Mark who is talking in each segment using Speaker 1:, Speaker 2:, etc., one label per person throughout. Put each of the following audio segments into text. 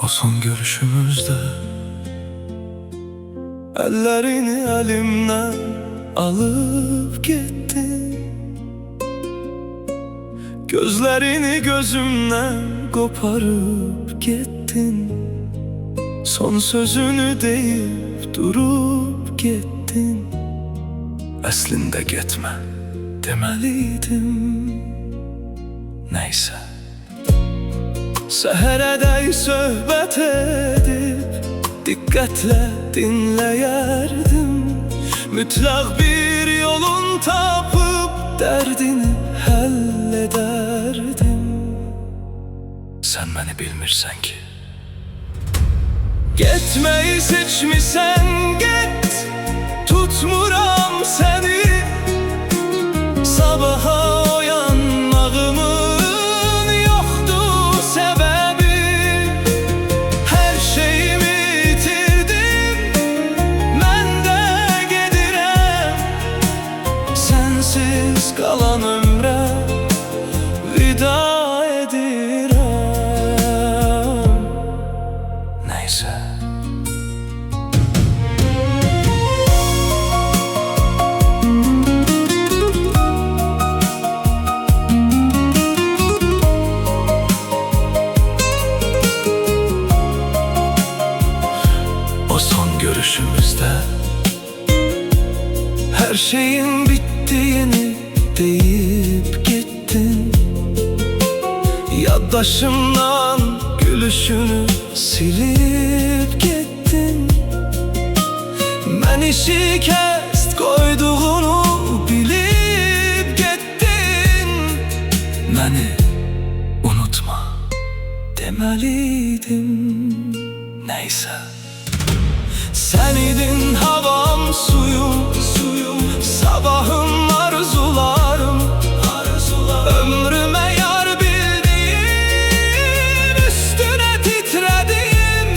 Speaker 1: O son görüşümüzde ellerini elimden alıp gittin, gözlerini gözümden koparıp gittin, son sözünü deyip durup gittin. Aslında gitme demeliydim. Neyse, seherədək söhbət edib diqqətlə dinləyərdim. Mütləq bir yolun tapıb dərdini həll edərdim. Sən məni bilmirsən ki, getməyi seçmisən get, tutmuram səni. Sabaha oyanmağımın yoxdur səbəbi. Hər şeyimi itirdim, mən də gedirəm. Sənsiz qalan ömrə vida edirəm. Neysə, o son görüşümüzde her şeyin bittiğini deyip gittin. Yaddaşımdan gülüşünü silip gittin. Məni şikəst qoyduğunu bilip gittin. Məni unutma demeliydim. Neyse, sen idin havam, suyum, sabahım, arzularım. Ömrüme yar bildiğim, üstüne titredim.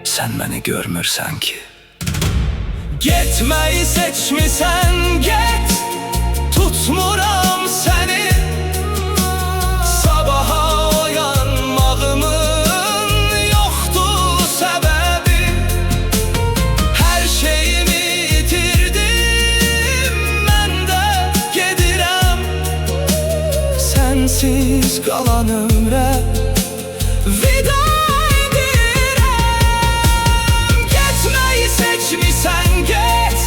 Speaker 1: Sen beni görmürsen ki, getmeyi seçmisən get, tutmuram səni. Sabaha oyanmağımın yoxdur səbəbi. Hər şeyimi itirdim, mən də gedirəm. Sənsiz qalan ömrə vida edirəm. Getməyi seçmisən get,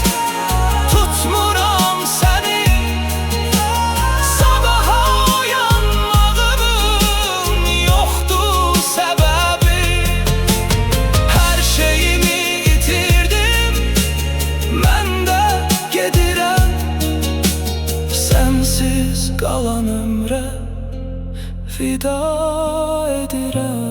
Speaker 1: tutmuram səni. Sabaha oyanmağımın yoxdur səbəbi. Hər şeyimi itirdim, mən də gedirəm. Sənsiz qalan ömrə vida edirəm.